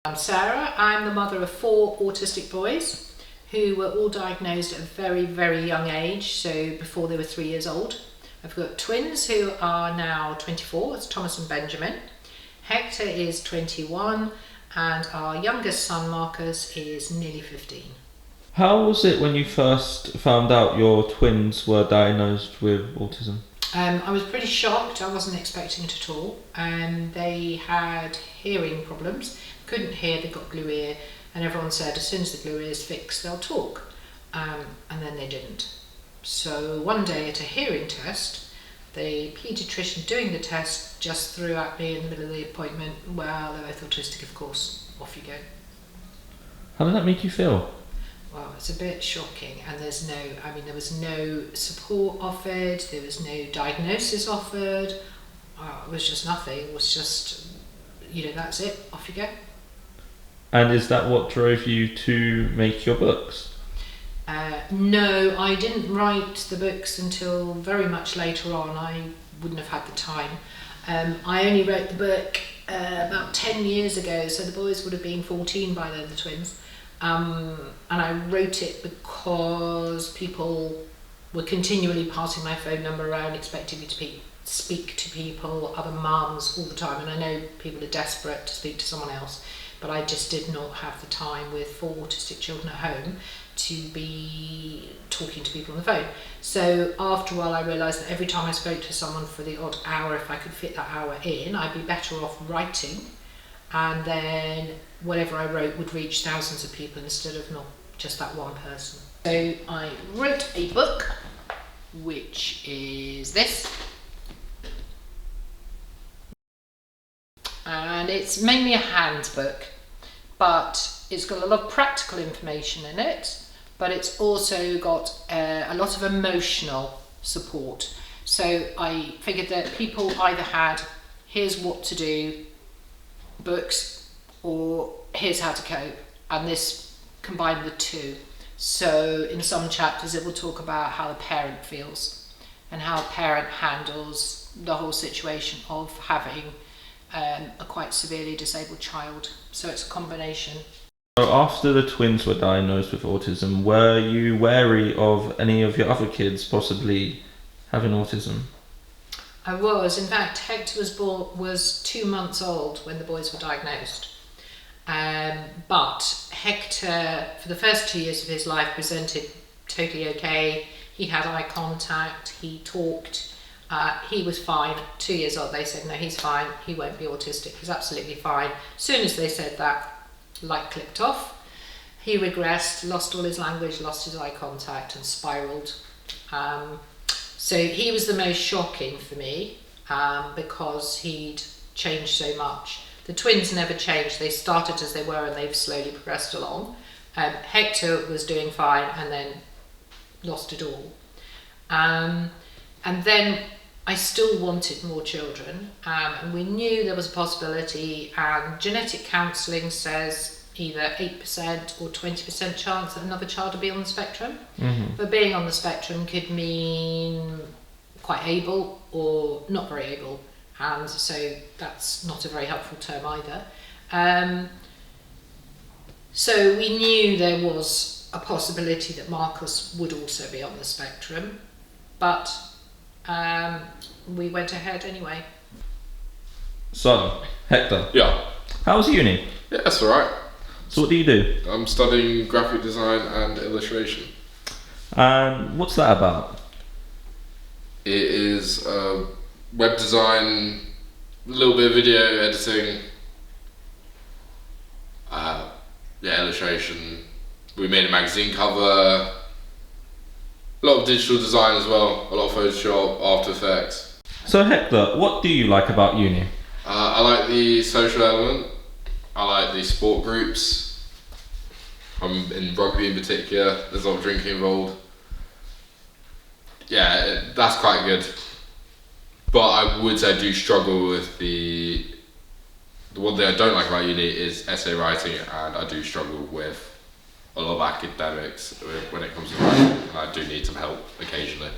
I'm Sarah. I'm the mother of 4 autistic boys who were all diagnosed at a very, very young age, so before they were 3 years old. I've got twins who are now 24, it's Thomas and Benjamin. Hector is 21 and our youngest son Marcus is nearly 15. How was it when you first found out your twins were diagnosed with autism? I was pretty shocked. I wasn't expecting it at all. They had hearing problems, couldn't hear, they got glue ear, and everyone said as soon as the glue ear is fixed they'll talk, and then they didn't. So one day at a hearing test, the paediatrician doing the test just threw at me in the middle of the appointment, well, they're both autistic, of course, off you go. How did that make you feel? Well, it's a bit shocking, and there was no support offered, there was no diagnosis offered, it was just nothing, it was just, that's it, off you go. And is that what drove you to make your books? No, I didn't write the books until very much later on. I wouldn't have had the time. I only wrote the book about 10 years ago, so the boys would have been 14 by then, the twins. And I wrote it because people were continually passing my phone number around, expecting me to speak to people, other mums all the time, and I know people are desperate to speak to someone else, but I just did not have the time with 4 autistic children at home to be talking to people on the phone. So after a while I realised that every time I spoke to someone for the odd hour, if I could fit that hour in, I'd be better off writing, and then whatever I wrote would reach thousands of people instead of not just that one person. So I wrote a book, which is this. And it's mainly a handbook, but it's got a lot of practical information in it, but it's also got a lot of emotional support. So I figured that people either had here's what to do books or here's how to cope, and this combined the two. So in some chapters it will talk about how the parent feels and how a parent handles the whole situation of having a quite severely disabled child. So it's a combination. So after the twins were diagnosed with autism, were you wary of any of your other kids possibly having autism? I was. In fact, Hector was 2 months old when the boys were diagnosed. But Hector, for the first 2 years of his life, presented totally okay. He had eye contact, he talked, he was fine. 2 years old, they said, no, he's fine, he won't be autistic, he's absolutely fine. As soon as they said that, light clicked off. He regressed, lost all his language, lost his eye contact, and spiraled. So he was the most shocking for me because he'd changed so much. The twins never changed. They started as they were and they've slowly progressed along. Hector was doing fine and then lost it all. And then I still wanted more children, and we knew there was a possibility, and genetic counselling says either 8% or 20% chance that another child will be on the spectrum. Mm-hmm. But being on the spectrum could mean quite able or not very able, and so that's not a very helpful term either. So we knew there was a possibility that Marcus would also be on the spectrum, but we went ahead anyway. So, Hector. Yeah. How's uni? Yeah, that's alright. So what do you do? I'm studying graphic design and illustration. And what's that about? It is web design, a little bit of video editing, illustration. We made a magazine cover, a lot of digital design as well, a lot of Photoshop, After Effects. So Hector, what do you like about uni? I like the social element, I like the sport groups. I'm in rugby in particular, there's a lot of drinking involved. Yeah, that's quite good. But I would say I do struggle with the one thing I don't like about uni is essay writing, and I do struggle with a lot of academics when it comes to writing, and I do need some help occasionally.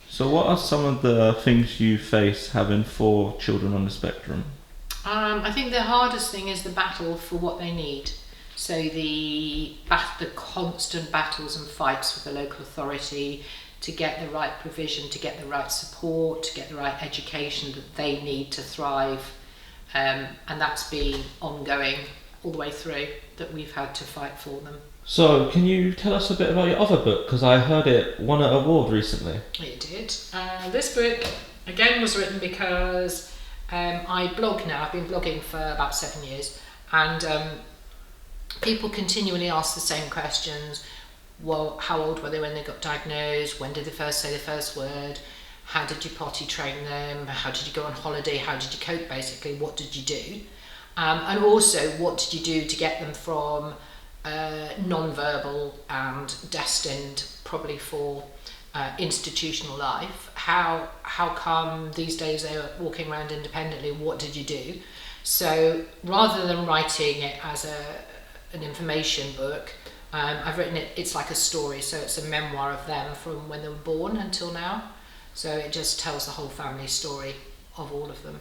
So what are some of the things you face having 4 children on the spectrum? I think the hardest thing is the battle for what they need. So the constant battles and fights with the local authority to get the right provision, to get the right support, to get the right education that they need to thrive. And that's been ongoing all the way through, that we've had to fight for them. So, can you tell us a bit about your other book? Because I heard it won an award recently. It did. This book, again, was written because I blog now. I've been blogging for about 7 years, and people continually ask the same questions. Well, how old were they when they got diagnosed? When did they first say the first word? How did you potty train them? How did you go on holiday? How did you cope, basically? What did you do? And also, what did you do to get them from non-verbal and destined probably for institutional life? How come these days they're walking around independently? What did you do? So rather than writing it as an information book, I've written it, it's like a story, so it's a memoir of them from when they were born until now. So it just tells the whole family story of all of them.